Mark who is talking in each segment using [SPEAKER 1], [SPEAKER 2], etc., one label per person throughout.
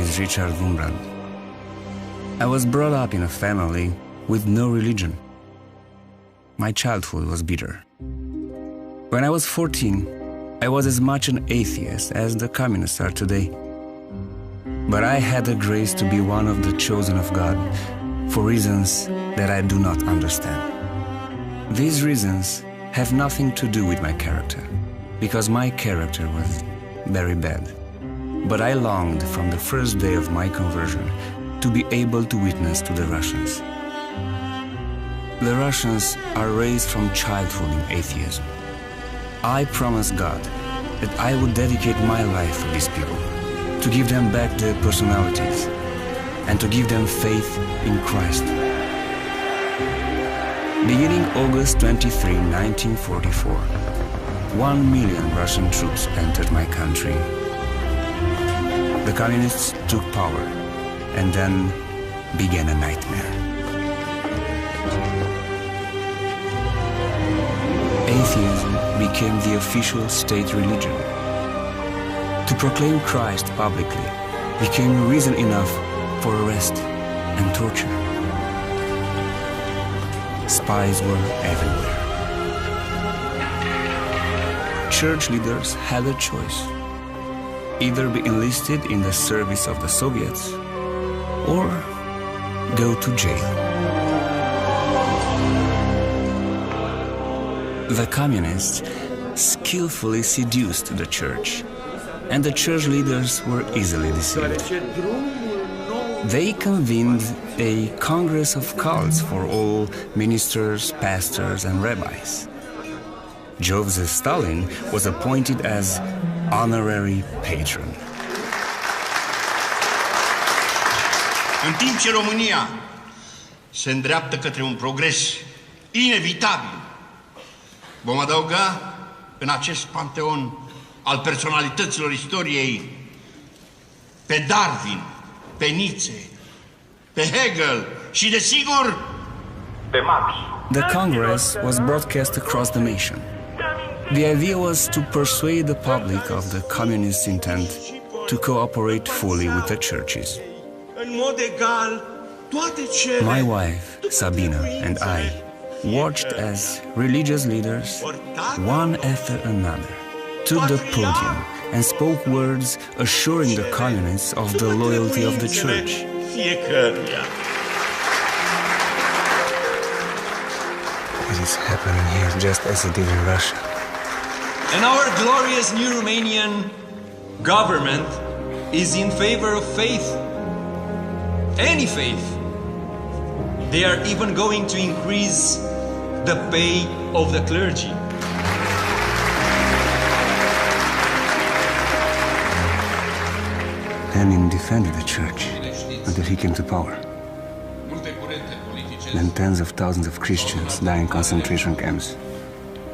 [SPEAKER 1] is Richard Wurmbrand. I was brought up in a family with no religion. My childhood was bitter. When I was 14, I was as much an atheist as the communists are today. But I had the grace to be one of the chosen of God for reasons that I do not understand. These reasons have nothing to do with my character, because my character was very bad. But I longed from the first day of my conversion to be able to witness to the Russians. The Russians are raised from childhood in atheism. I promised God that I would dedicate my life to these people, to give them back their personalities, and to give them faith in Christ. Beginning August 23, 1944, 1 million Russian troops entered my country. The communists took power, and then began a nightmare. Atheism became the official state religion. To proclaim Christ publicly became reason enough for arrest and torture. Spies were everywhere. Church leaders had a choice: either be enlisted in the service of the Soviets or go to jail. The communists skillfully seduced the church, and the church leaders were easily deceived. They convened a congress of cults for all ministers, pastors, and rabbis. Joseph Stalin was appointed as honorary patron.
[SPEAKER 2] În timp ce România se îndreaptă către un progres inevitabil, vom adăuga în acest panteon al personalităților istoriei pe Darwin, pe Nietzsche, pe Hegel și, desigur, pe Marx.
[SPEAKER 1] The Congress was broadcast across the nation. The idea was to persuade the public of the communist intent to cooperate fully with the churches. My wife, Sabina, and I watched as religious leaders, one after another, took the podium and spoke words assuring the communists of the loyalty of the church. It is happening here just as it did in Russia.
[SPEAKER 3] And our glorious new Romanian government is in favor of faith. Any faith. They are even going to increase the pay of the clergy.
[SPEAKER 1] Lenin defended the church until he came to power. Then tens of thousands of Christians die in concentration camps.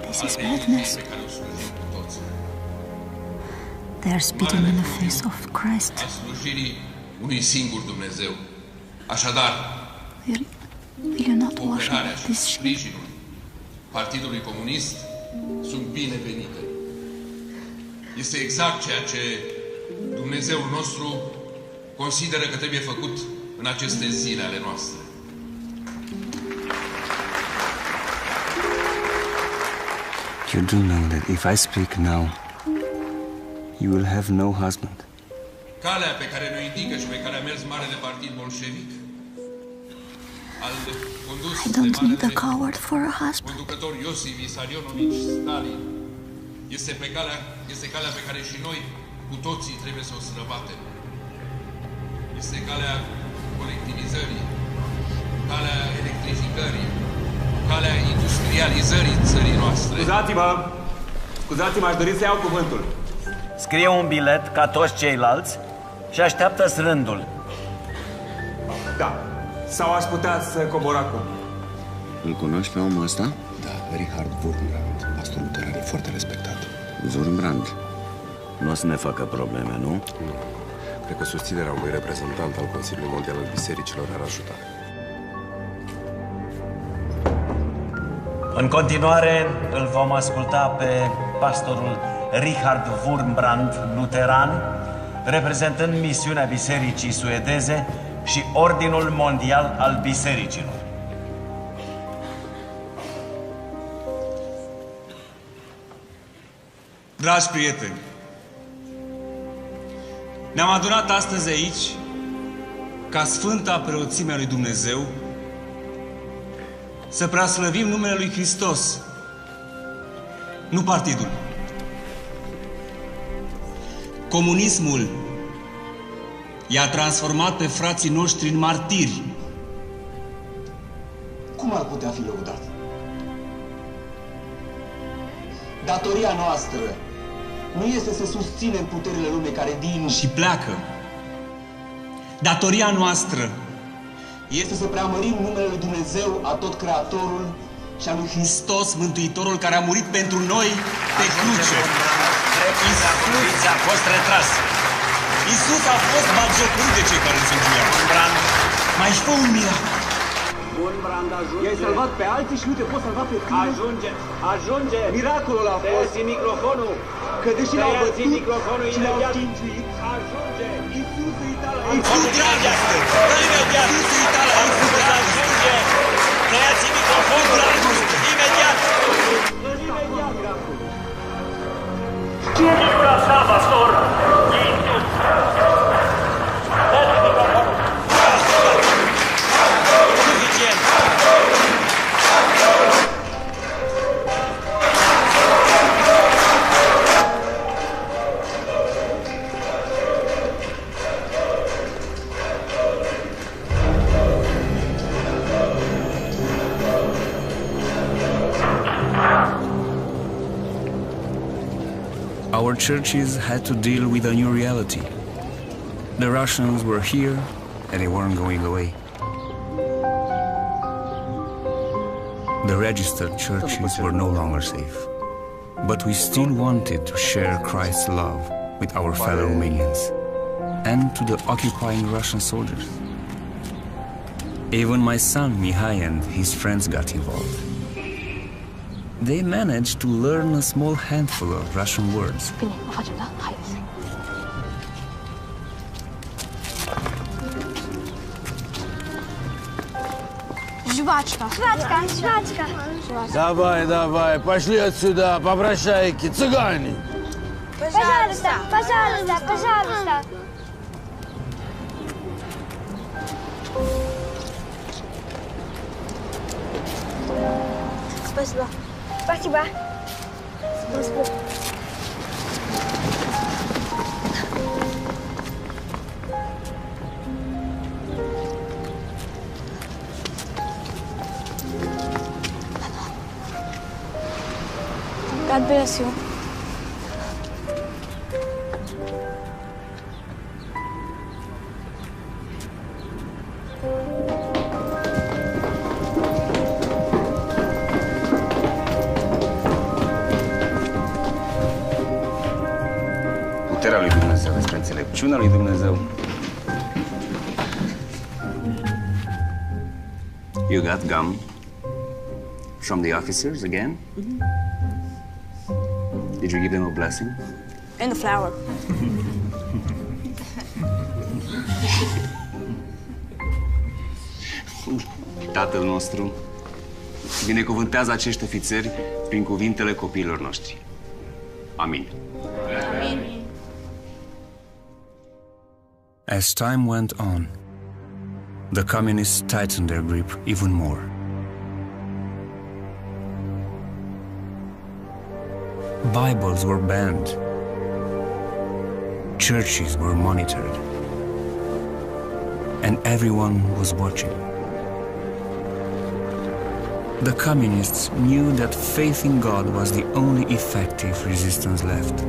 [SPEAKER 4] This is madness. They are spitting in the face of Christ.
[SPEAKER 5] Unui singur Dumnezeu. Așadar,
[SPEAKER 4] will you not wash this shame?
[SPEAKER 5] sprijinul Partidului Comunist sunt binevenite. Este exact ceea ce Dumnezeul nostru consideră că trebuie făcut în aceste zile ale noastre.
[SPEAKER 1] You do know that if I speak now, you will have no husband.
[SPEAKER 5] Calea pe care ne indică și pe care a mers Marele Partid Bolșevic,
[SPEAKER 4] I don't need a coward for a husband.
[SPEAKER 5] conducător Iosif Vissarionovici Stalin, este calea pe care și noi cu toții trebuie să o străbatem. Este calea colectivizării, calea electrificării, calea industrializării țării noastre.
[SPEAKER 6] Scuzați-mă, aș dori să iau cuvântul.
[SPEAKER 7] Scrie un bilet ca toți ceilalți și așteaptă-ți rândul.
[SPEAKER 6] Da. Sau aș putea să cobor acum.
[SPEAKER 8] Îl cunoști pe omul ăsta? Da, Richard Wurmbrand, pastor luteran, e foarte respectat. Wurmbrand.
[SPEAKER 7] Nu o să ne facă probleme, nu?
[SPEAKER 9] Nu. Cred că susținerea unui reprezentant al Consiliului Mondial al Bisericilor ar ajuta.
[SPEAKER 7] În continuare îl vom asculta pe pastorul Richard Wurmbrand, luteran, reprezentând misiunea Bisericii Suedeze și Ordinul Mondial al Bisericilor.
[SPEAKER 6] Dragi prieteni, ne-am adunat astăzi aici ca Sfânta Preoțime a lui Dumnezeu să preaslăvim numele lui Hristos, nu partidul. Comunismul i-a transformat pe frații noștri în martiri.
[SPEAKER 10] Cum ar putea fi lăudat? Datoria noastră nu este să susținem puterile lumii care vin
[SPEAKER 6] și pleacă. Datoria noastră
[SPEAKER 10] este să preamărim numele lui Dumnezeu, a tot Creatorul, și a lui Hristos, Mântuitorul, care a murit pentru noi pe cruce.
[SPEAKER 7] Iisus a fost retras.
[SPEAKER 6] Iisus a fost batjocorit de cei care înțelegeau. Mai fă un miracol.
[SPEAKER 10] Bun, Brand, ajunge. I-ai salvat pe alții și nu te poți salva pe tine?
[SPEAKER 7] Ajunge.
[SPEAKER 10] Miracolul a fost.
[SPEAKER 7] Tăiați microfonul.
[SPEAKER 10] Că deși l-au bătut
[SPEAKER 7] microfonul
[SPEAKER 10] și l-au
[SPEAKER 7] imediat.
[SPEAKER 10] cingiuit,
[SPEAKER 7] Ajunge.
[SPEAKER 10] Iisus îi da la
[SPEAKER 6] Iisus dragoste.
[SPEAKER 7] Imediat.
[SPEAKER 6] Iisus îi da la
[SPEAKER 7] Ajunge. Tăiați microfonul.
[SPEAKER 6] dragoste.
[SPEAKER 7] Imediat.
[SPEAKER 11] Figura Salvastor e in tutto.
[SPEAKER 7] Suficient.
[SPEAKER 1] Our churches had to deal with a new reality. The Russians were here and they weren't going away. The registered churches were no longer safe. But we still wanted to share Christ's love with our fellow Romanians and to the occupying Russian soldiers. Even my son Mihai and his friends got involved. They managed to learn a small handful of Russian words.
[SPEAKER 4] Bine, o facem, da? Haideți. Жвачка. Жвачка.
[SPEAKER 12] Давай, давай, пошли отсюда, попрощайки, цыгане.
[SPEAKER 13] Пожалуйста, пожалуйста, пожалуйста. Спасибо. Спасибо. Спасибо. God bless you.
[SPEAKER 1] Puterea lui Dumnezeu, despre înțelepciunea lui Dumnezeu. You got gum from the officers again? Did you give them a blessing?
[SPEAKER 4] And the flower.
[SPEAKER 1] Tatăl nostru binecuvântează acești ofițeri prin cuvintele copiilor noștri. Amin.
[SPEAKER 4] Amin.
[SPEAKER 1] As time went on, the communists tightened their grip even more. Bibles were banned. Churches were monitored. And everyone was watching. The communists knew that faith in God was the only effective resistance left.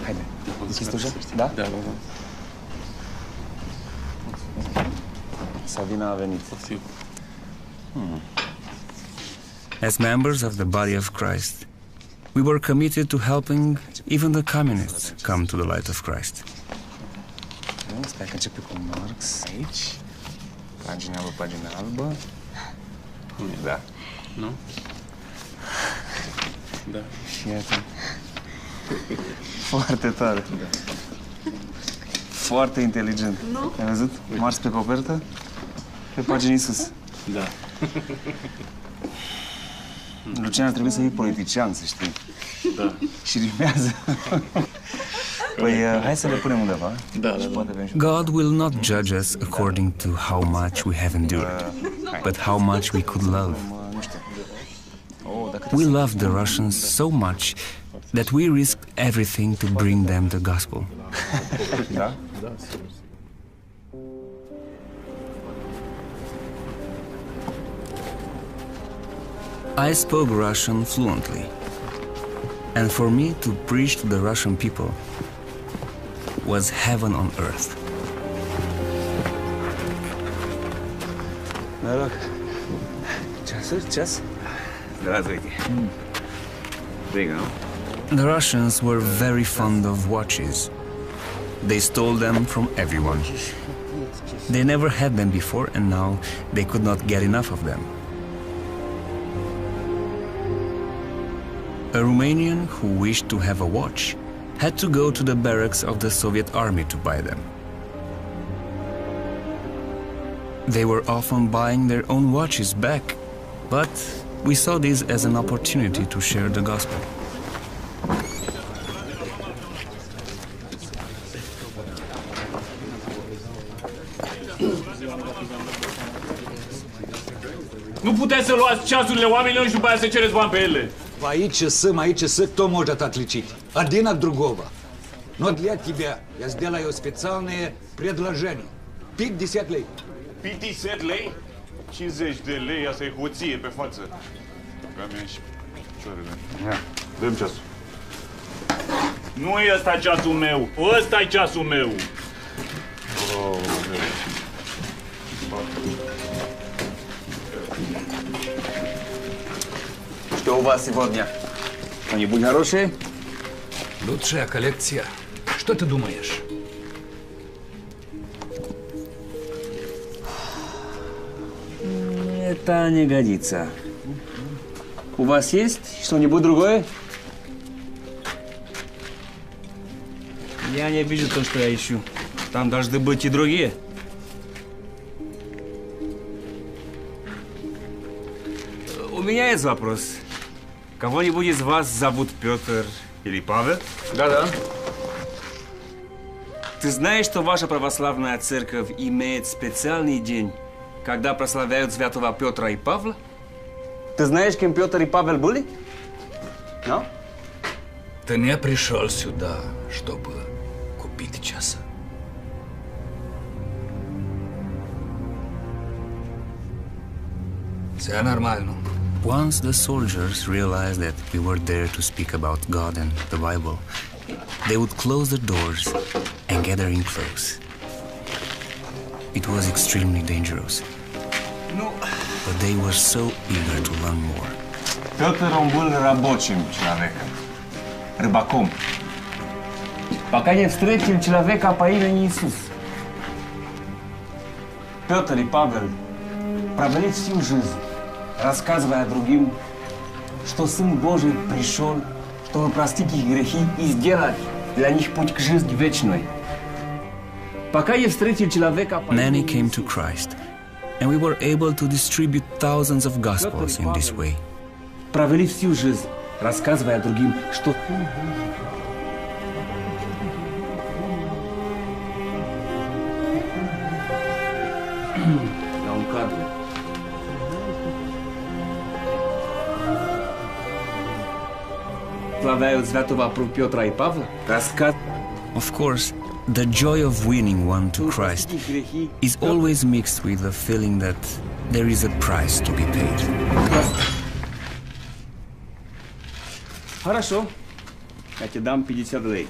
[SPEAKER 1] Haide. Deschizi ușa? Da? Da. Savina a venit. As members of the body of Christ, we were committed to helping even the communists come to the light of Christ. Stai că începe cu Marx aici. Pagina albă, pagina albă. Da. Nu? Da. Și iată. Foarte tare. Foarte inteligent. Nu? Ai văzut? Marx pe copertă, pe paginii sus. Da. Lucian, ar trebui să fii politician, să știi. Da. Și rimează. Păi, hai să le punem undeva. Da, da. God will not judge us according to how much we have endured, but how much we could love. We loved the Russians so much that we risked everything to bring them the gospel. Da? I spoke Russian fluently, and for me to preach to the Russian people was heaven on earth. Noroc. Ceas? Здравствуйте. Big, no? The Russians were very fond of watches. They stole them from everyone. They never had them before, and now they could not get enough of them. A Romanian who wished to have a watch had to go to the barracks of the Soviet army to buy them. They were often buying their own watches back, but we saw this as an opportunity to share the gospel.
[SPEAKER 14] Nu puteți să luați ceasurile oamenilor și după aia să cereți bani pe ele.
[SPEAKER 15] Aici кто может отличить? Один от другого. Но для тебя я сделаю специальное предложение. 50 лей.
[SPEAKER 14] 50 lei? 50 de lei, asta e hoție pe față. Ca și picioarele. Ia, dă-mi ceasul. Nu e ăsta ceasul meu, ăsta e ceasul meu.
[SPEAKER 1] Что у вас сегодня? Что-нибудь хорошее?
[SPEAKER 15] Лучшая коллекция. Что ты думаешь?
[SPEAKER 1] Это не годится. У вас есть что-нибудь другое? Я не вижу то, что я ищу. Там должны быть и другие. У меня есть вопрос. Кого-нибудь из вас зовут Петр или Павел? Да-да. Ты знаешь, что ваша православная церковь имеет специальный день, когда прославляют святого Петра и Павла? Ты знаешь, кем Петр и Павел были? No?
[SPEAKER 15] Ты не пришел сюда, чтобы купить час. Все нормально.
[SPEAKER 1] Once the soldiers realized that we were there to speak about God and the Bible, they would close the doors and gather in close. It was extremely dangerous.
[SPEAKER 8] No.
[SPEAKER 1] But they were so eager to learn more.
[SPEAKER 8] Петр, он был рабочим человеком, рыбаком.
[SPEAKER 1] Пока не встретил человека по имени Иисус. Петр и Павел провели всю жизнь, рассказывая другим, что Сын Божий пришел, чтобы простить их грехи и сделать для них путь к жизни вечной. Пока не встретил человека по имени Иисус. Many came to Christ, and we were able to distribute thousands of gospels in this way. Провели всю жизнь, рассказывая другим, что Of course, the joy of winning one to Christ is always mixed with the feeling that there is a price to be paid.
[SPEAKER 16] Хорошо. Я тебе дам 50 лей.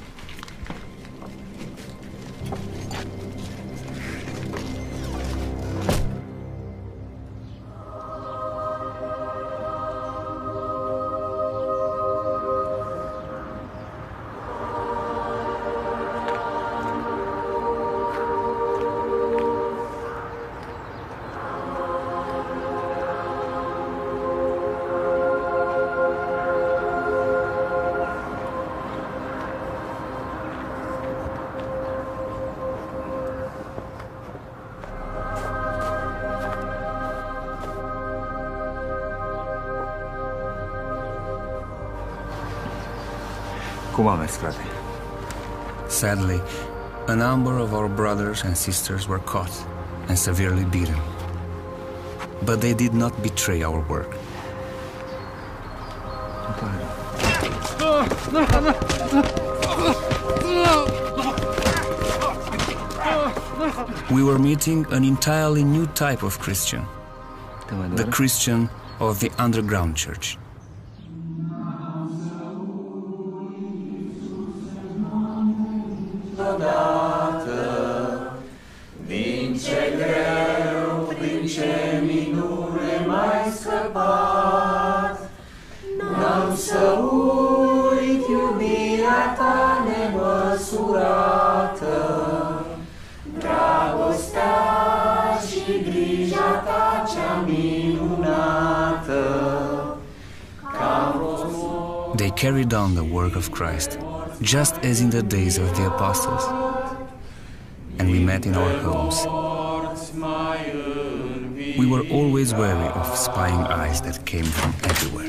[SPEAKER 16] Cum a mers, frate?
[SPEAKER 1] Sadly, a number of our brothers and sisters were caught and severely beaten. But they did not betray our work. We were meeting an entirely new type of Christian, the Christian of the underground church.
[SPEAKER 17] N-am să uit iubirea ta nemăsurată, dragostea și grija ta cea minunată.
[SPEAKER 1] They carried on the work of Christ, just as in the days of the apostles. And we met in our homes. We were always wary of spying eyes that came from everywhere.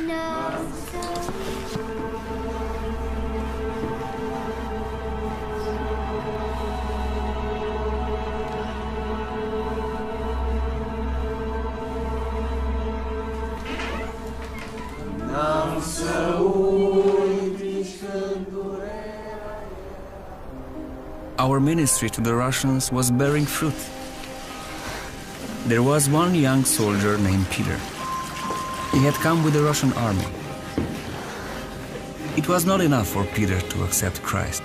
[SPEAKER 1] Our ministry to the Russians was bearing fruit. There was one young soldier named Peter. He had come with the Russian army. It was not enough for Peter to accept Christ.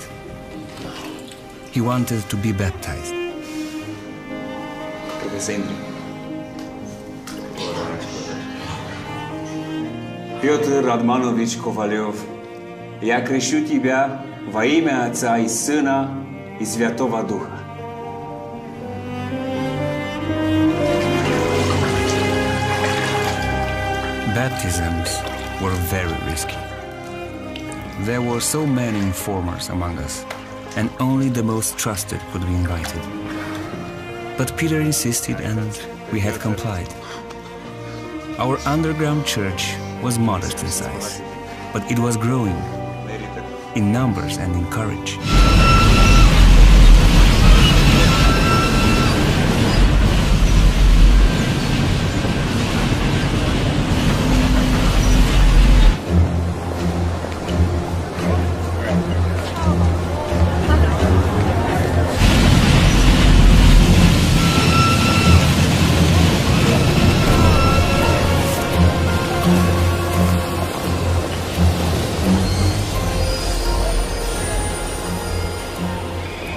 [SPEAKER 1] He wanted to be baptized.
[SPEAKER 16] Piotr Radmanovich Kovalev, я крещу тебя во имя Отца и Сына и Святого Духа.
[SPEAKER 1] Baptisms were very risky. There were so many informers among us, and only the most trusted could be invited. But Peter insisted, and we had complied. Our underground church was modest in size, but it was growing in numbers and in courage.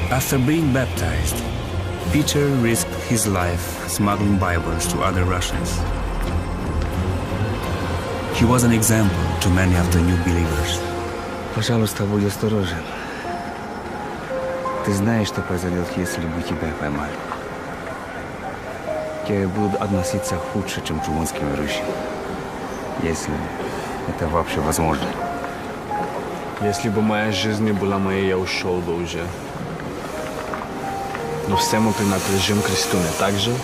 [SPEAKER 1] After being baptized, Peter risked his life smuggling Bibles to other Russians. He was an example to many of the new believers.
[SPEAKER 16] Пожалуйста, будь осторожен. Ты знаешь, что произойдет, если бы тебя поймали. Тебе будут относиться худше, чем к румынским рыщам. Если это вообще возможно.
[SPEAKER 18] Если бы моя жизнь не была моей, я ушел бы уже. Но все мы принадлежим Христу, не так же?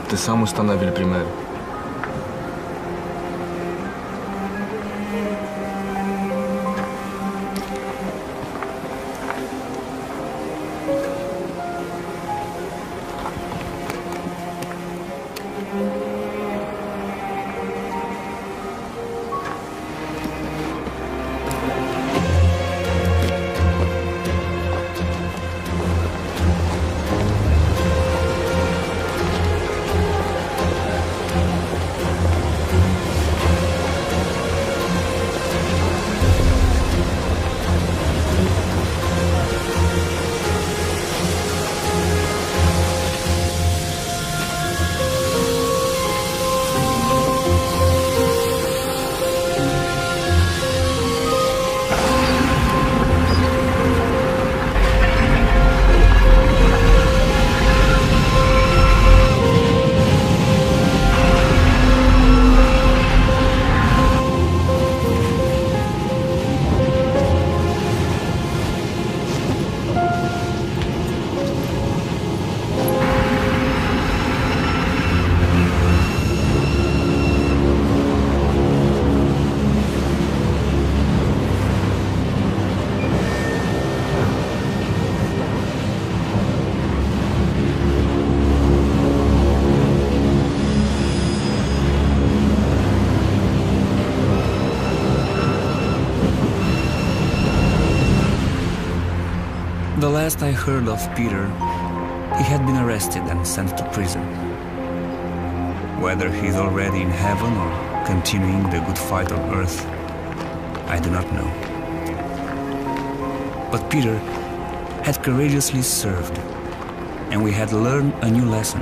[SPEAKER 18] Ты сам установил пример.
[SPEAKER 1] last I heard of Peter, he had been arrested and sent to prison. Whether he is already in heaven or continuing the good fight on earth, I do not know. But Peter had courageously served, and we had learned a new lesson.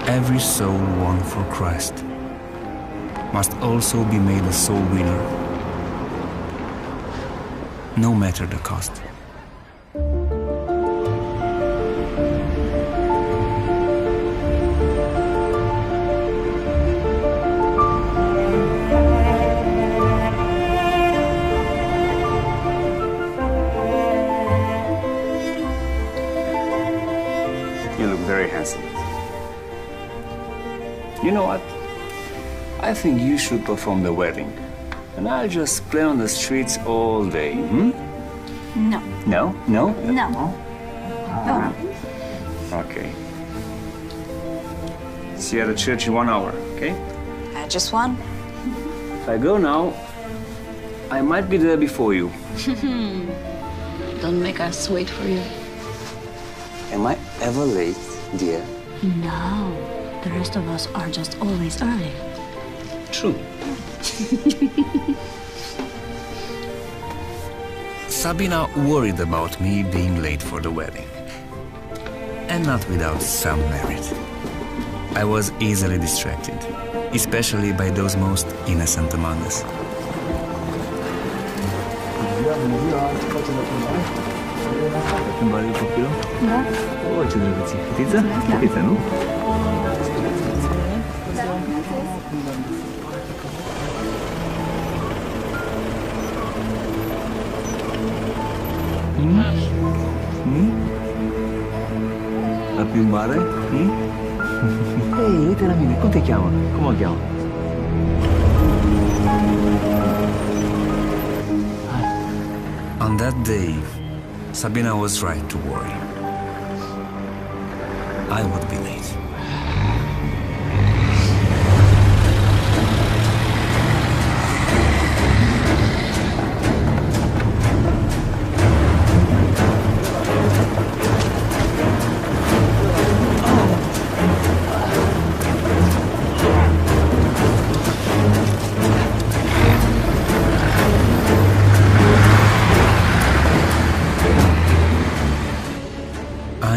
[SPEAKER 1] Every soul won for Christ must also be made a soul winner, no matter the cost.
[SPEAKER 16] You look very handsome. You know what? I think you should perform the wedding. And I'll just play on the streets all day, hmm?
[SPEAKER 4] No.
[SPEAKER 16] No? No?
[SPEAKER 4] No.
[SPEAKER 16] Ah. Okay. See you at the church in 1 hour, okay?
[SPEAKER 4] Just one?
[SPEAKER 16] If I go now, I might be there before you.
[SPEAKER 4] Don't make us wait for you.
[SPEAKER 16] Am I ever late, dear?
[SPEAKER 4] No. The rest of us are just always early.
[SPEAKER 16] True.
[SPEAKER 1] Sabina worried about me being late for the wedding. And not without some merit. I was easily distracted, especially by those most innocent among us.
[SPEAKER 18] Plimbare copilul?
[SPEAKER 4] Da.
[SPEAKER 18] O, ce drăguț e. Fetiță? Fetiță, nu? La plimbare? Hei, uite la mine, cum te cheamă? Cum o cheamă?
[SPEAKER 1] On that day, Sabina was right to worry. I would be late.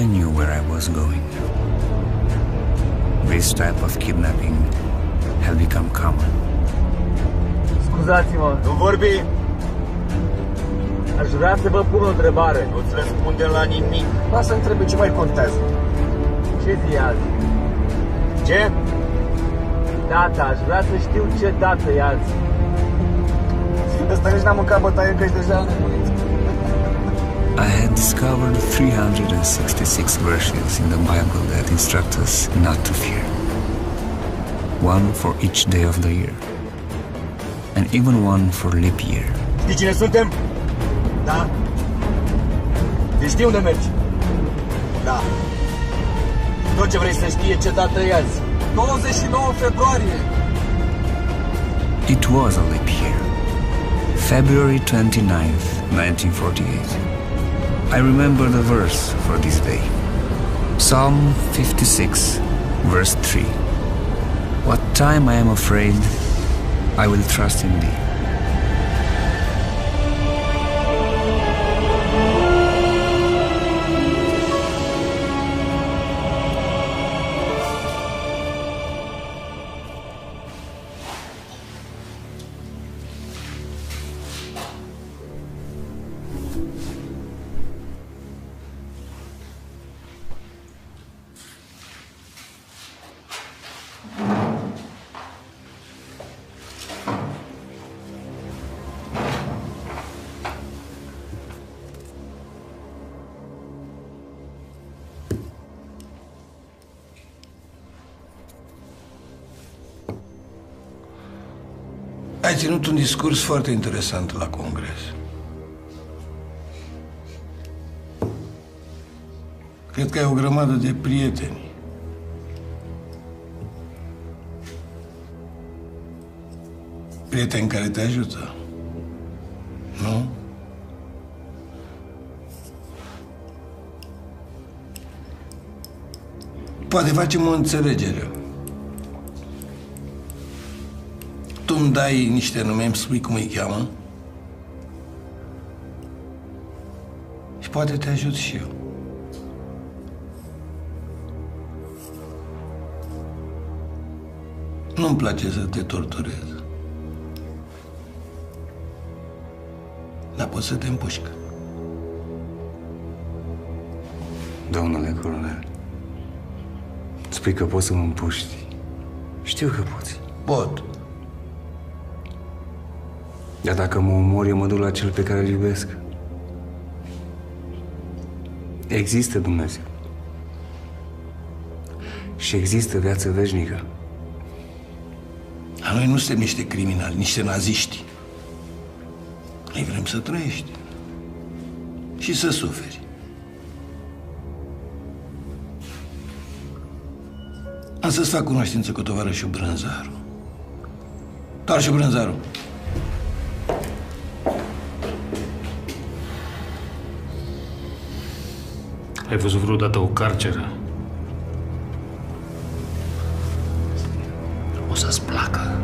[SPEAKER 1] I knew where I was going. This type of kidnapping had become common.
[SPEAKER 6] Scuzați-mă, nu vorbi! Aș vrea să vă pun o întrebare.
[SPEAKER 10] Nu-ți răspunde la nimic.
[SPEAKER 6] Lasă întrebe ce mai contează. Ce zi e azi?
[SPEAKER 10] Ce?
[SPEAKER 6] Data, aș vrea să știu ce dată e azi. Ăsta nici n-a mâncat bătaie că ești deja nemurit.
[SPEAKER 1] I had discovered 366 verses in the Bible that instruct us not to fear. One for each day of the year, and even one for leap year.
[SPEAKER 6] Știi cine suntem? Da? Deci știi unde mergi? Da. Tot ce vrei să știi e ce dată e azi. 29 februarie!
[SPEAKER 1] It was a leap year. February 29th, 1948. I remember the verse for this day. Psalm 56, verse 3. What time I am afraid, I will trust in thee.
[SPEAKER 12] Ai ținut un discurs foarte interesant la congres. Cred că ai o grămadă de prieteni. Prieteni care te ajută. Nu? Poate facem o înțelegere. Tu îmi dai niște nume, îmi spui cum îi cheamă și poate te ajut și eu. Nu-mi place să te torturez. Dar poți să te împușcă.
[SPEAKER 1] Domnule colonel, spui că poți să mă împuști. Știu că poți.
[SPEAKER 12] Pot.
[SPEAKER 1] Dar dacă mă omor, eu mă duc la cel pe care îl iubesc. Există Dumnezeu. Și există viață veșnică.
[SPEAKER 12] Dar noi nu suntem niște criminali, niște naziști. Noi vrem să trăiești și să suferi. Am să-ți fac cunoștință cu tovarășul Brânzaru. Tovarășul Brânzaru.
[SPEAKER 19] Ai văzut vreodată o carceră? O să-ți placă.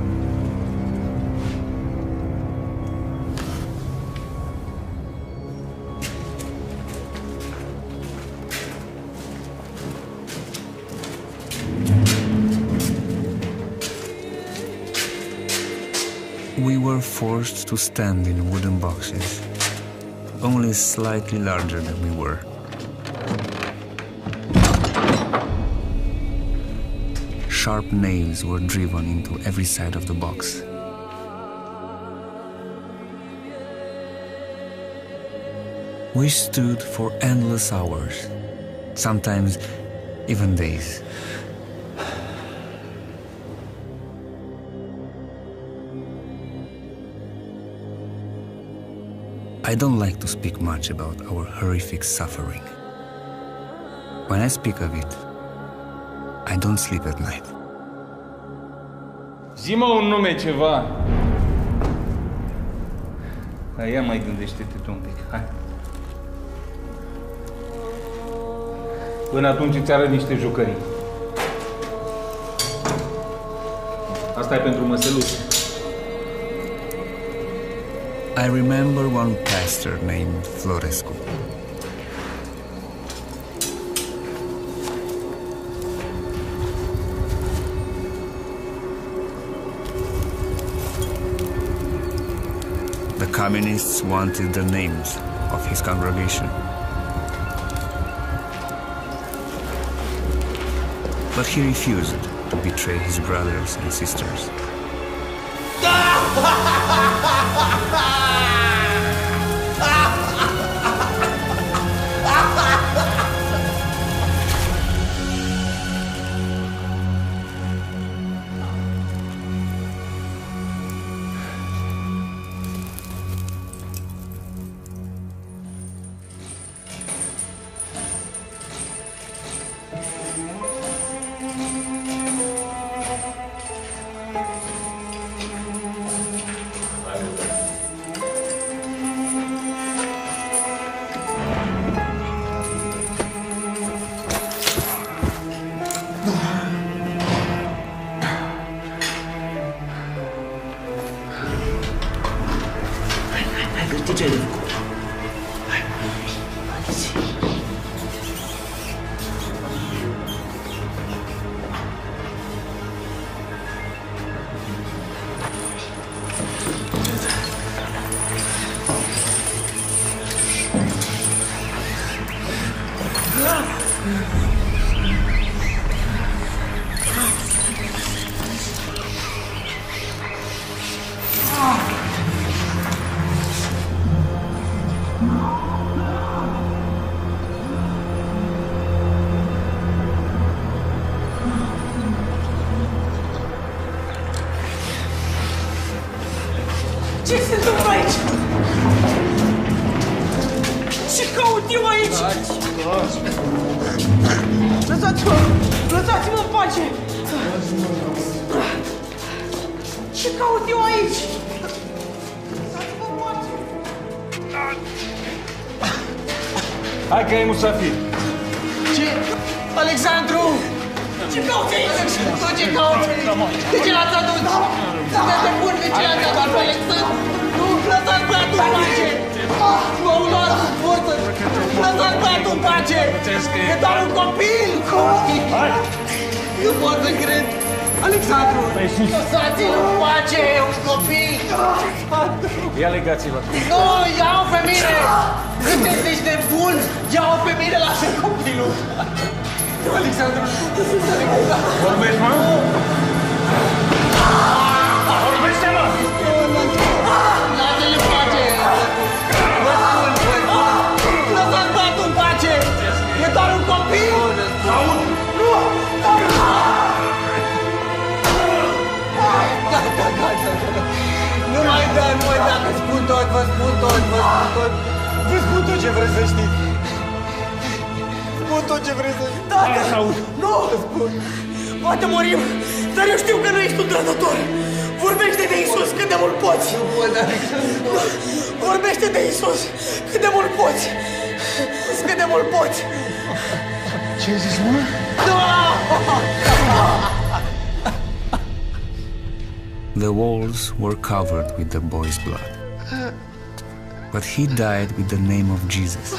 [SPEAKER 1] We were forced to stand in wooden boxes, only slightly larger than we were. Sharp nails were driven into every side of the box. We stood for endless hours, sometimes even days. I don't like to speak much about our horrific suffering. When I speak of it, I don't sleep at night.
[SPEAKER 20] Zi-mă un nume, ceva. Ia mai gândește-te tu un pic, hai. Până atunci îți arăt niște jucării. Asta e pentru măseluțe.
[SPEAKER 1] I remember one pastor named Florescu. The communists wanted the names of his congregation. But he refused to betray his brothers and sisters.
[SPEAKER 17] Ce se întâmplă aici? Ce caut eu aici? Lăsați-mă! Lăsați-mă în pace! Ce caut eu aici? Lăsați-mă în pace!
[SPEAKER 20] Hai că e musafir!
[SPEAKER 17] Ce? Alexandru! Ce cauți aici? Ce cauți? De ce l-ați adus? Sunteți de bun, de ce l-ați adus pe Alexandru? Nu, lăsați băiatul în pace! M-au luat cu forță! Lăsați băiatul în pace! E doar un copil! Nu pot să cred! Alexandru! Lăsați-l în pace! E un copil!
[SPEAKER 20] Ia legați-vă!
[SPEAKER 17] Nu, ia-o pe mine! Sunteți niște buni! Ia-o pe mine, lasă copilul! Alexandru,
[SPEAKER 20] vorbești, mă? Vorbește, mă!
[SPEAKER 17] Lasă-l în pace! Vă spun! Lăsați băiatul în pace! E doar un copil!
[SPEAKER 20] Aud!
[SPEAKER 17] Nu! Nu mai da, vă spun tot! Vă spun tot ce vreți să știți! Spun tot ce vreți să știți! Tată! Nu! Spun! Poate murim, dar eu știu că nu ești un trădător! Vorbește de Iisus cât de mult poți! Nu pot, Alexandru! Vorbește de Iisus cât de mult poți! Cât de mult poți!
[SPEAKER 12] Ce ai zis, mă?
[SPEAKER 1] The walls were covered with the boy's blood. But he died with the name of Jesus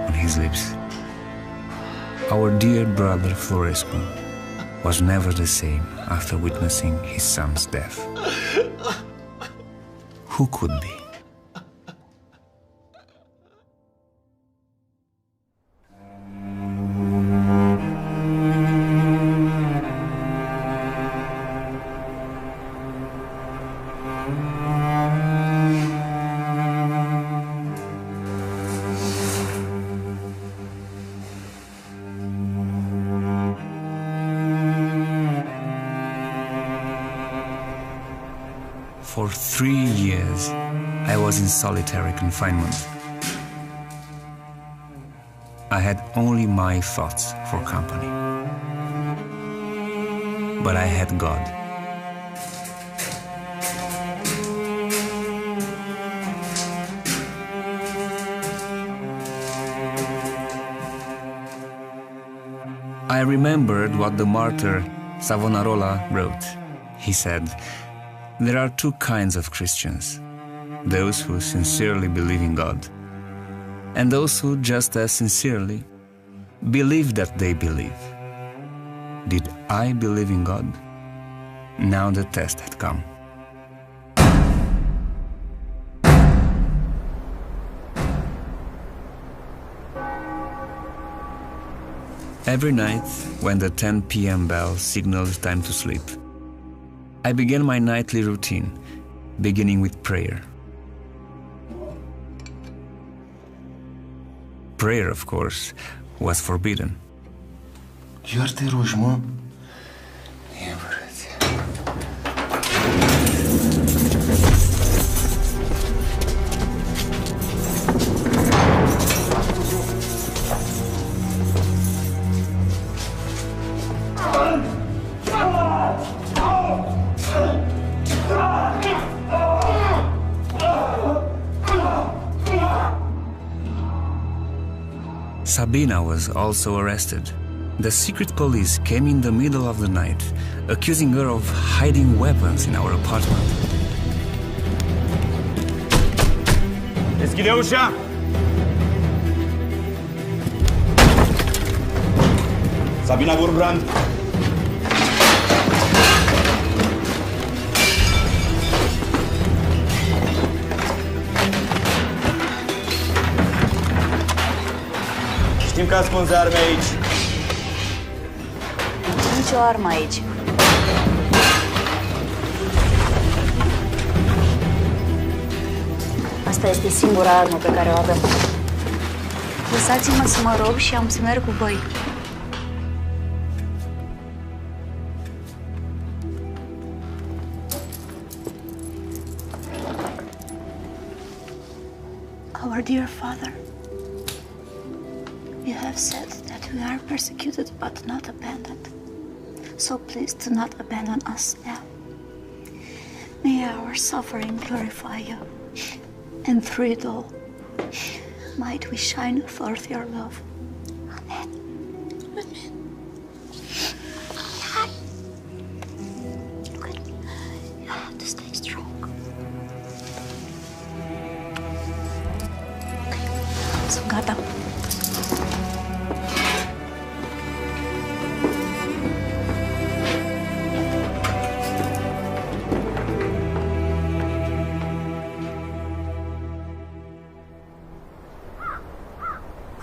[SPEAKER 1] on his lips. Our dear brother Florescu was never the same after witnessing his son's death. Who could be? For 3 years, I was in solitary confinement. I had only my thoughts for company. But I had God. I remembered what the martyr Savonarola wrote. He said, "There are two kinds of Christians, those who sincerely believe in God, and those who just as sincerely believe that they believe." Did I believe in God? Now the test had come. Every night, when the 10 p.m. bell signaled time to sleep, I began my nightly routine, beginning with prayer. Prayer, of course, was forbidden.
[SPEAKER 12] Iar te rogi, mă.
[SPEAKER 1] Sabina was also arrested. The secret police came in the middle of the night, accusing her of hiding weapons in our apartment.
[SPEAKER 14] Deschide ușa!
[SPEAKER 10] Sabina Gurbrand! Știm că ascunzi arme aici.
[SPEAKER 4] Nici o armă aici. Asta este singura armă pe care o avem. Lăsați-mă să mă rog și am să merg cu voi. Our dear Father, you have said that we are persecuted but not abandoned. So please do not abandon us now. May our suffering glorify you, and through it all, might we shine forth your love. Amen. Amen. Sunt gata.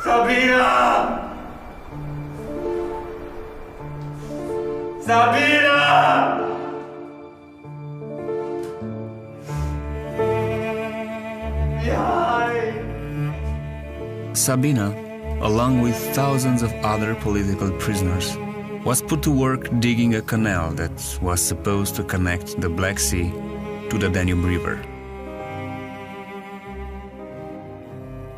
[SPEAKER 20] Sabina! Sabina!
[SPEAKER 1] Sabina, along with thousands of other political prisoners, was put to work digging a canal that was supposed to connect the Black Sea to the Danube River.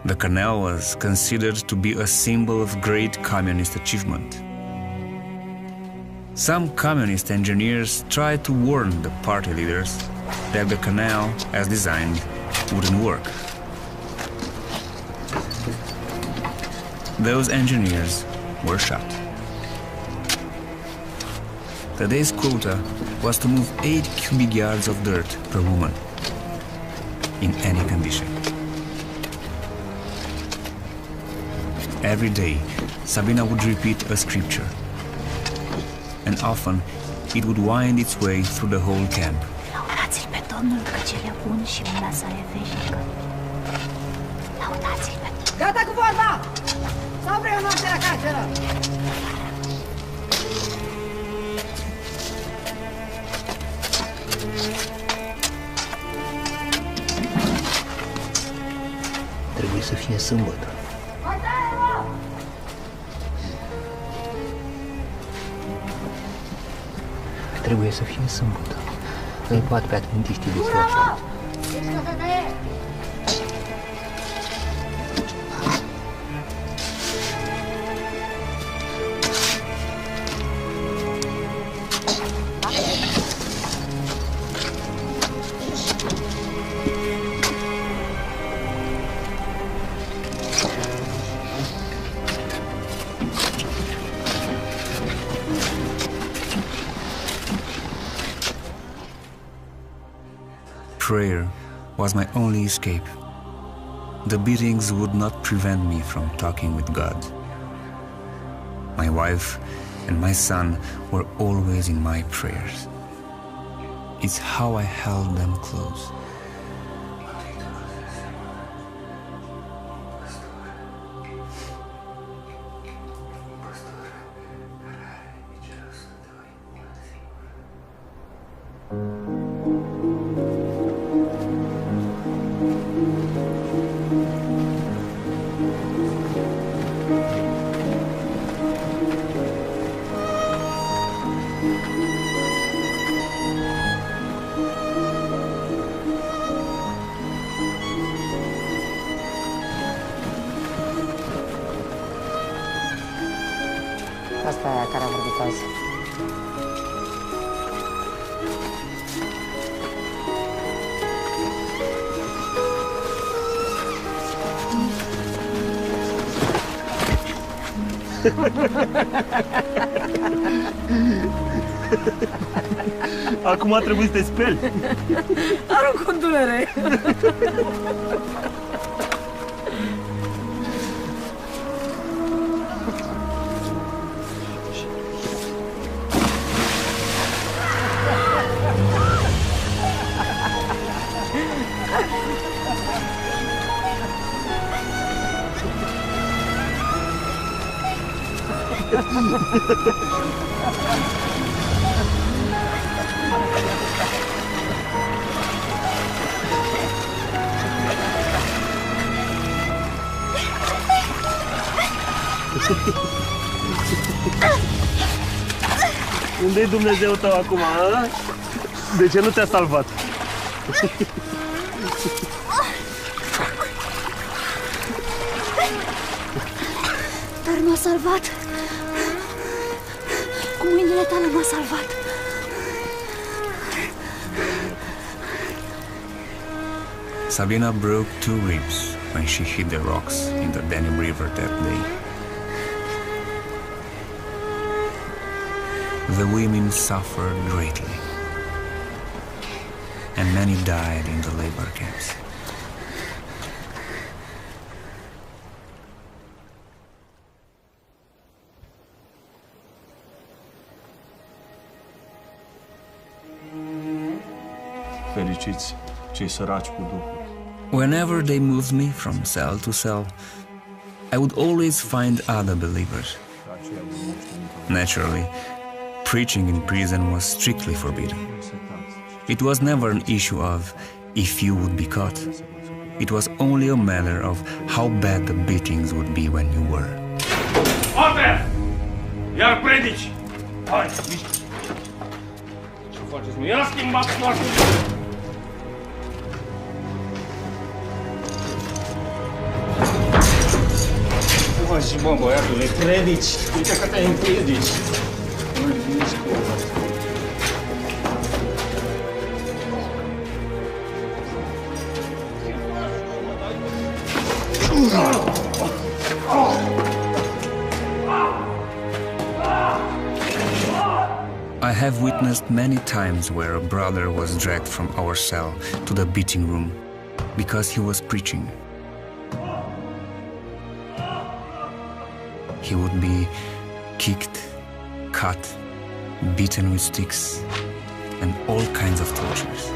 [SPEAKER 1] The canal was considered to be a symbol of great communist achievement. Some communist engineers tried to warn the party leaders that the canal, as designed, wouldn't work. Those engineers were shot. The day's quota was to move 8 cubic yards of dirt per woman, in any condition. Every day, Sabina would repeat a scripture, and often it would wind its way through the whole camp.
[SPEAKER 4] Laudați-l pe Domnul că cel e bun și mâna sa e veșnică. Laudați-l pe Domnul.
[SPEAKER 17] Gata cu vorba! Sau vrei o noapte la carceră?
[SPEAKER 12] Trebuie să fie sâmbătă. Trebuie să fie sâmbătă. Nu-i poate pe adventiștii despre așa.
[SPEAKER 17] Ești o femeie!
[SPEAKER 1] Prayer was my only escape. The beatings would not prevent me from talking with God. My wife and my son were always in my prayers. It's how I held them close.
[SPEAKER 21] Asta e aia care a vorbit azi.
[SPEAKER 20] Acum trebuie să te speli.
[SPEAKER 17] Arunc un durere.
[SPEAKER 20] Unde-i Dumnezeu tău acum, a? De ce nu te-a salvat?
[SPEAKER 4] Dar m-a salvat. Cu mâinile tale m-a salvat.
[SPEAKER 1] Sabina broke 2 ribs when she hit the rocks in the Danube River that day. The women suffered greatly, and many died in the labor camps.
[SPEAKER 14] fericiți cei săraci cu Duhul.
[SPEAKER 1] Whenever they moved me from cell to cell, I would always find other believers. Naturally, preaching in prison was strictly forbidden. It was never an issue of if you would be caught. It was only a matter of how bad the beatings would be when you were.
[SPEAKER 11] Ope! Iar predici! Hai, mișcă! Ce faceți, mă? Ia schimbați foarte bine! Și bă, băiatule, predici! Uite că te-ai împiedici!
[SPEAKER 1] I have witnessed many times where a brother was dragged from our cell to the beating room because he was preaching. He would be kicked, cut, beaten with sticks, and all kinds of tortures.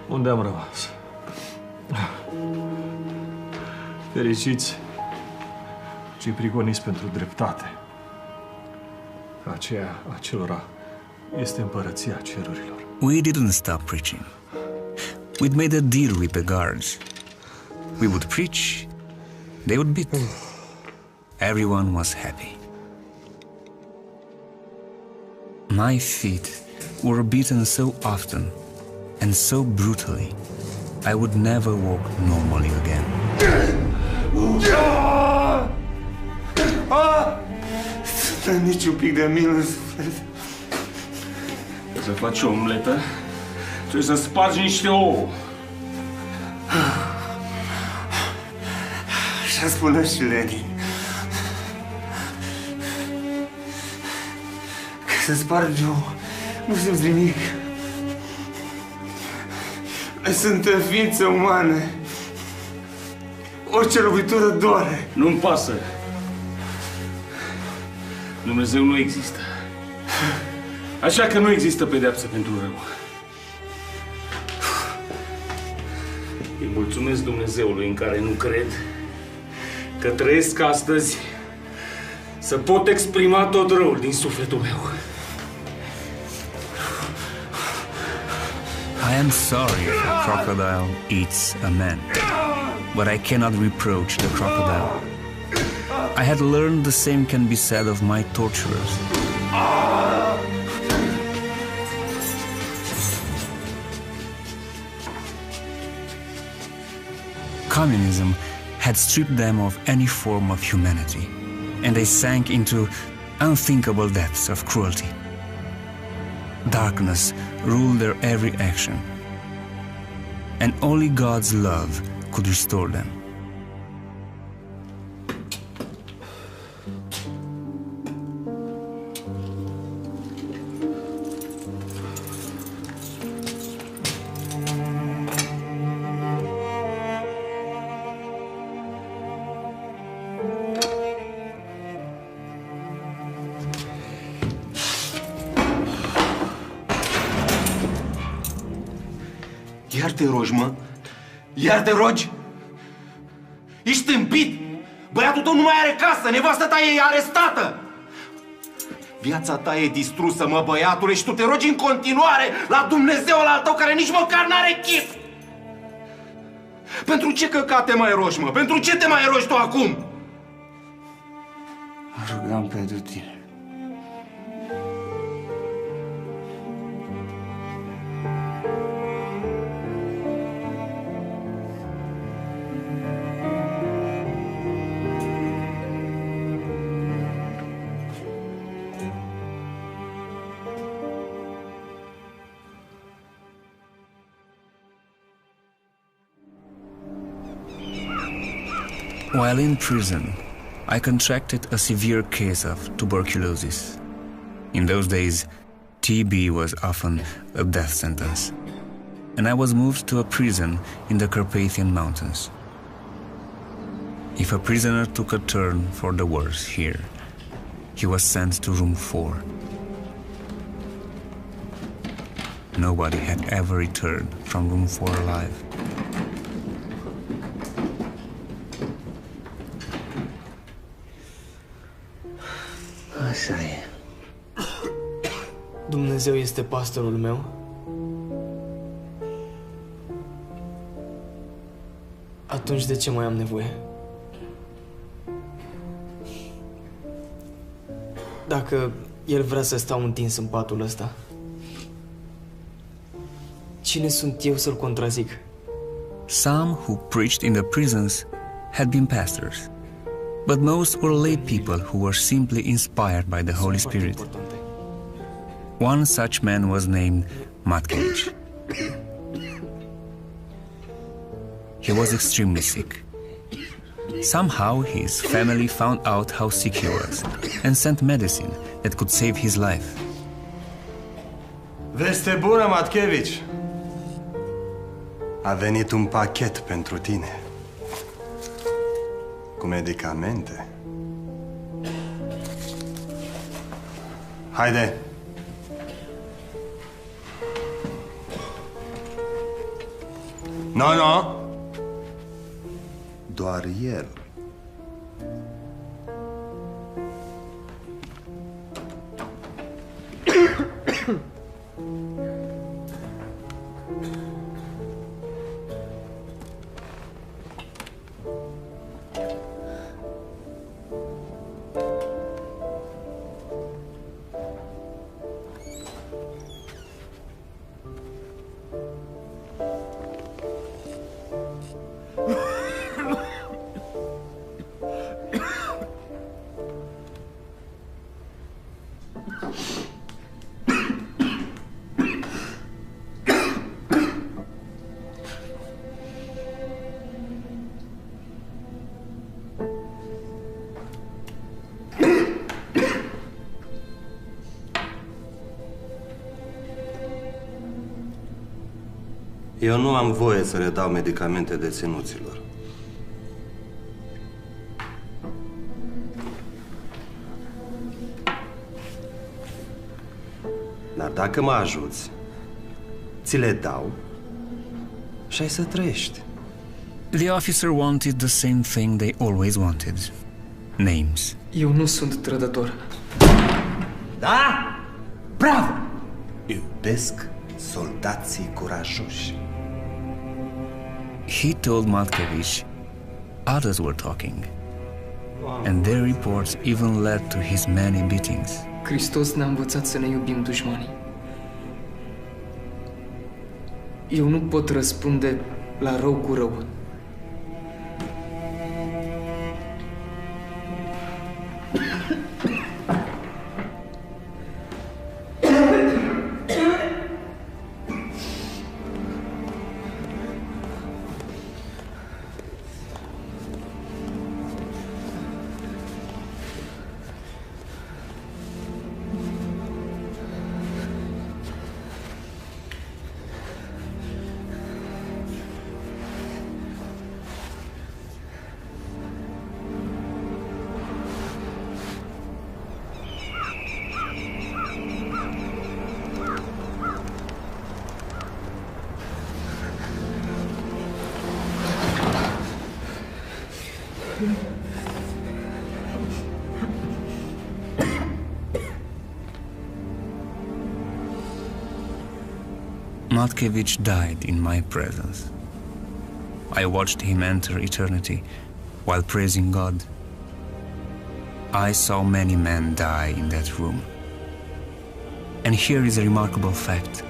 [SPEAKER 14] Unde am rămas? Fericiți cei prigoniți pentru dreptate. Aceea acelora este împărăția cerurilor.
[SPEAKER 1] We didn't stop preaching. We'd made a deal with the guards. We would preach, they would beat. Everyone was happy. My feet were beaten so often and so brutally, I would never walk normally again.
[SPEAKER 11] Nici un pic de milă în suflet. Trebuie să faci o omletă, trebuie să spargi niște ouă. Așa spunea și Lenin. Că să spargi ouă, nu simți nimic. Noi suntem ființe umane. Orice lovitură doare. Nu-mi pasă. Dumnezeu nu există. Așa că nu există pedeapsă pentru rău. Îi mulțumesc Dumnezeului în care nu cred că trăiesc astăzi să pot exprima tot răul din sufletul meu.
[SPEAKER 1] I am sorry if a crocodile eats a man, but I cannot reproach the crocodile. I had learned the same can be said of my torturers. Communism had stripped them of any form of humanity, and they sank into unthinkable depths of cruelty. Darkness ruled their every action, and only God's love could restore them.
[SPEAKER 10] Iar te rogi, mă? Iar te rogi? Ești tâmpit! Băiatul tău nu mai are casă, nevastă ta e arestată! Viața ta e distrusă, mă, băiatule, și tu te rogi în continuare la Dumnezeul al tău, care nici măcar n-are chip! Pentru ce căcate mai rogi, mă? Pentru ce te mai rogi tu acum?
[SPEAKER 11] Mă rugam pentru tine.
[SPEAKER 1] While in prison, I contracted a severe case of tuberculosis. In those days, TB was often a death sentence, and I was moved to a prison in the Carpathian Mountains. If a prisoner took a turn for the worse here, he was sent to room 4. Nobody had ever returned from room 4 alive.
[SPEAKER 2] Așa e.
[SPEAKER 18] Dumnezeu este pastorul meu. Atunci de ce mai am nevoie? Dacă El vrea să stau întins în patul ăsta, cine sunt eu să-L contrazic?
[SPEAKER 1] Some who preached in the prisons had been pastors, but most were lay people who were simply inspired by the Holy Spirit. One such man was named Matkevich. He was extremely sick. Somehow his family found out how sick he was and sent medicine that could save his life.
[SPEAKER 22] Veste bună, Matkevich! A venit un pachet pentru tine. Cu medicamente. Haide! No. Doar el. Eu nu am voie să le dau medicamente deținuților. Dar dacă mă ajuți, ți le dau și ai să trăiești.
[SPEAKER 1] The officer wanted the same thing they always wanted. Names.
[SPEAKER 18] Eu nu sunt trădător.
[SPEAKER 22] Da? Bravo! Iubesc soldații curajoși.
[SPEAKER 1] He told Matkevich others were talking, and their reports even led to his many beatings.
[SPEAKER 18] Hristos ne-a învățat să ne iubim dușmanii. Eu nu pot răspunde la rău cu rău.
[SPEAKER 1] Matkevich died in my presence. I watched him enter eternity while praising God. I saw many men die in that room. And here is a remarkable fact.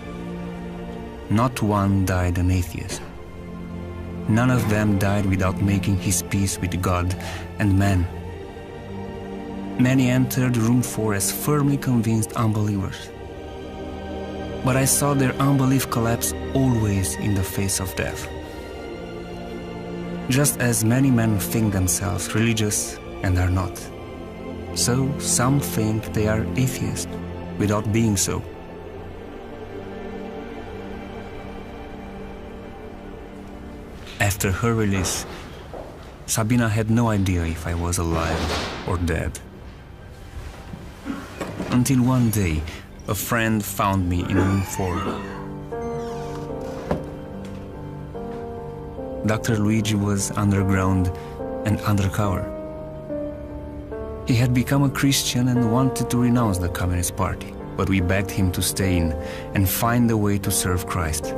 [SPEAKER 1] Not one died an atheist. None of them died without making his peace with God and man. Many entered room 4 as firmly convinced unbelievers. But I saw their unbelief collapse always in the face of death. just as many men think themselves religious and are not. So some think they are atheists without being so. After her release, Sabina had no idea if I was alive or dead. Until one day, a friend found me in room 4. Dr. Luigi was underground and undercover. He had become a Christian and wanted to renounce the Communist Party, but we begged him to stay in and find a way to serve Christ.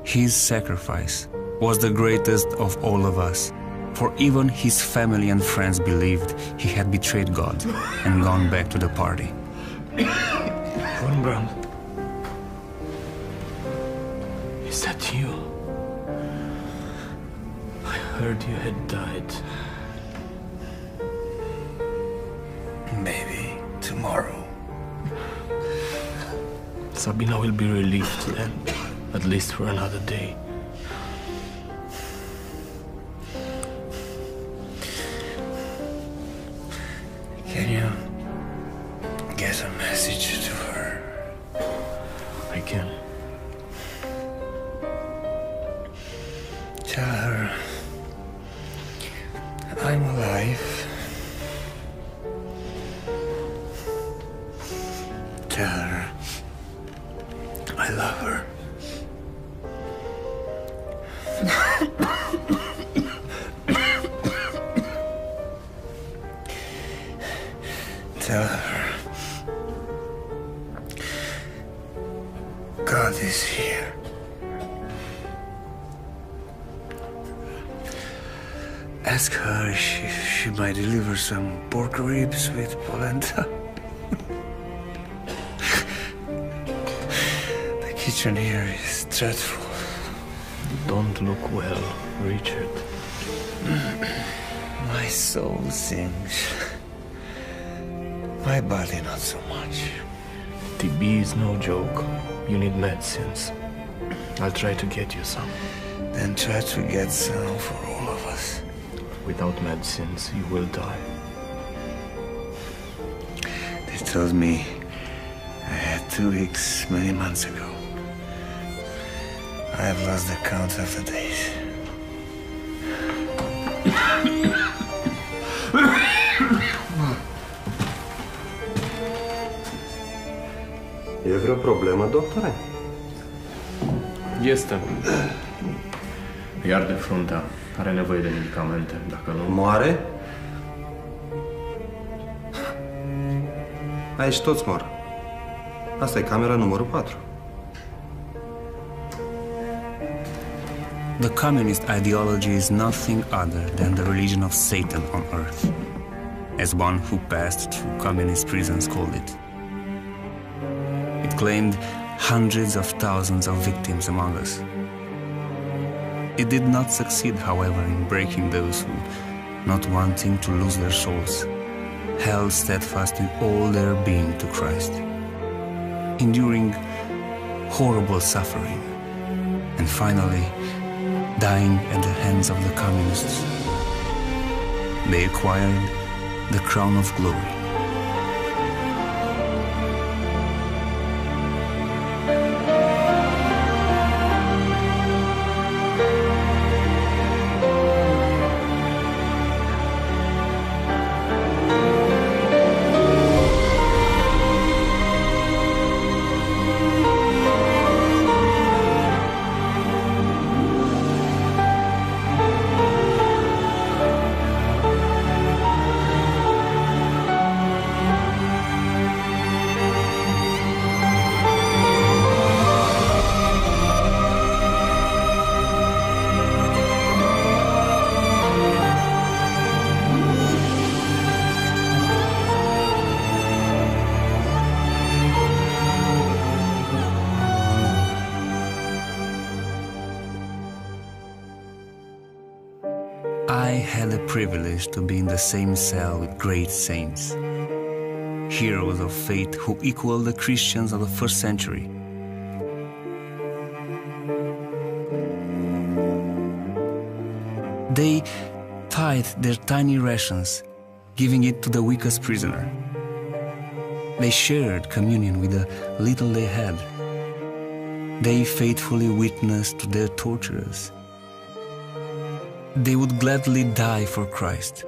[SPEAKER 1] His sacrifice was the greatest of all of us, for even his family and friends believed he had betrayed God and gone back to the party.
[SPEAKER 11] Wurmbrand, is that you? I heard you had died.
[SPEAKER 12] Maybe tomorrow.
[SPEAKER 11] Sabina will be relieved then, at least for another day.
[SPEAKER 12] Can you get a message to her?
[SPEAKER 11] I can.
[SPEAKER 12] Tell her I'm alive. Tell her I love her. Tell her God is here. Ask her if she might deliver some pork ribs with polenta. The kitchen here is dreadful.
[SPEAKER 11] You don't look well, Richard.
[SPEAKER 12] My soul sings. My body not so much.
[SPEAKER 11] TB is no joke. You need medicines. I'll try to get you some.
[SPEAKER 12] Then try to get some for all of us.
[SPEAKER 11] Without medicines, you will die.
[SPEAKER 12] They told me I had 2 weeks many months ago. I have lost the count of the days.
[SPEAKER 22] E vreo problemă, doctore?
[SPEAKER 18] Este. Iar de fruntea. Are nevoie de medicamente, dacă nu...
[SPEAKER 22] Moare? Aici toți mor. Asta e camera numărul 4.
[SPEAKER 1] The communist ideology is nothing other than the religion of Satan on earth, as one who passed through communist prisons called it. It claimed hundreds of thousands of victims among us. It did not succeed, however, in breaking those who, not wanting to lose their souls, held steadfast in all their being to Christ, enduring horrible suffering, and finally dying at the hands of the communists. They acquired the crown of glory. I had the privilege to be in the same cell with great saints, heroes of faith who equal the Christians of the first century. They tithed their tiny rations, giving it to the weakest prisoner. They shared communion with the little they had. They faithfully witnessed to their torturers. They would gladly die for Christ.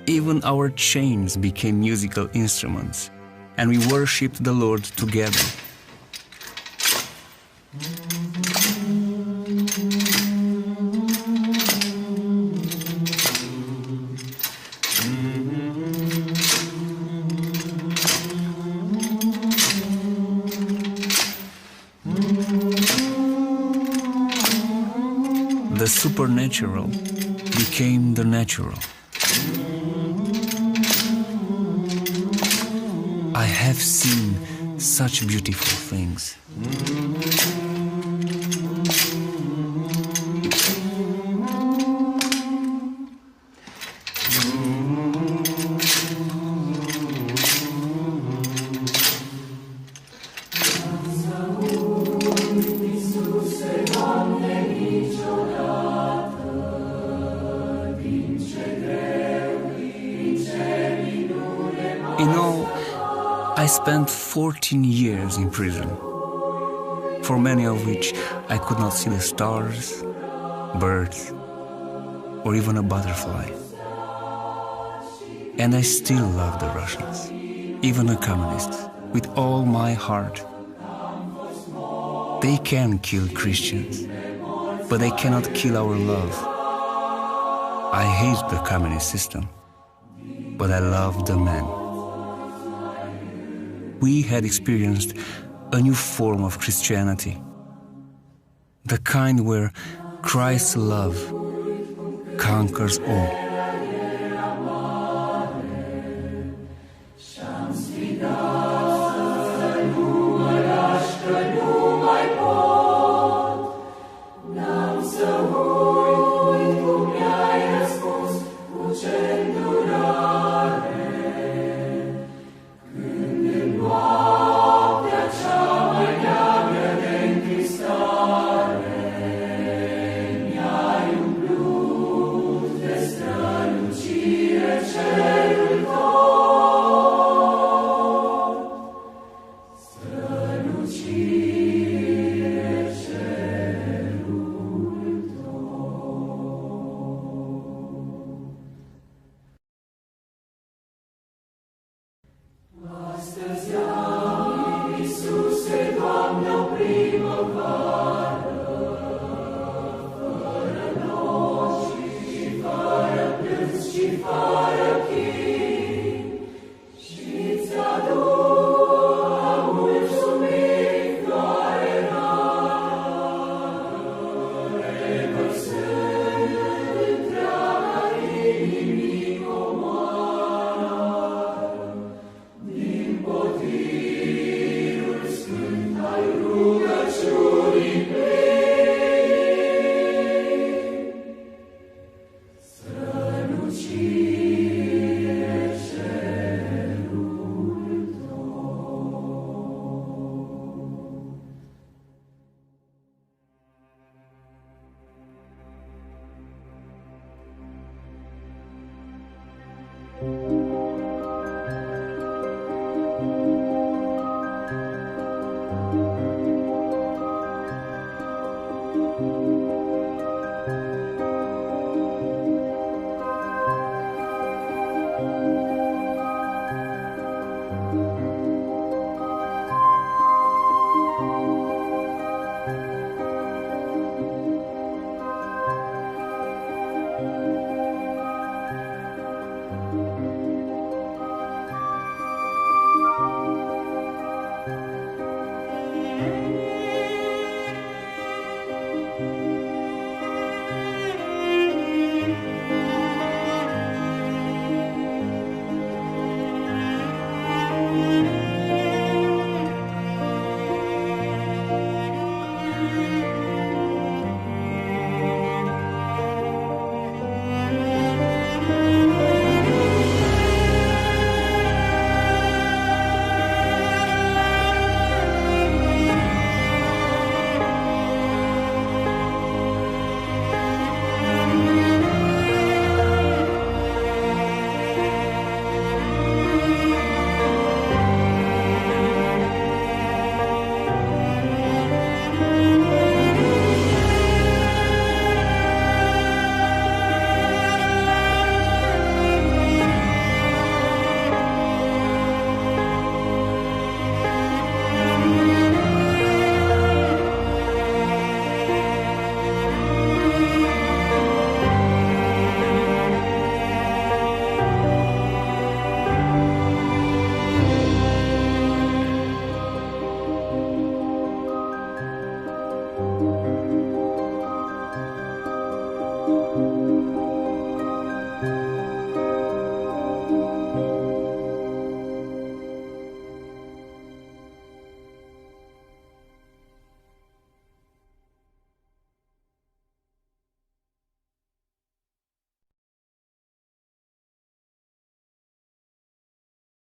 [SPEAKER 1] Even our chains became musical instruments, and we worshipped the Lord together. The supernatural became the natural. I have seen such beautiful things. In all, I spent 14 years in prison, for many of which I could not see the stars, birds, or even a butterfly. And I still love the Russians, even the communists, with all my heart. They can kill Christians, but they cannot kill our love. I hate the communist system, but I love the man. We had experienced a new form of Christianity, the kind where Christ's love conquers all.
[SPEAKER 17] Astăzi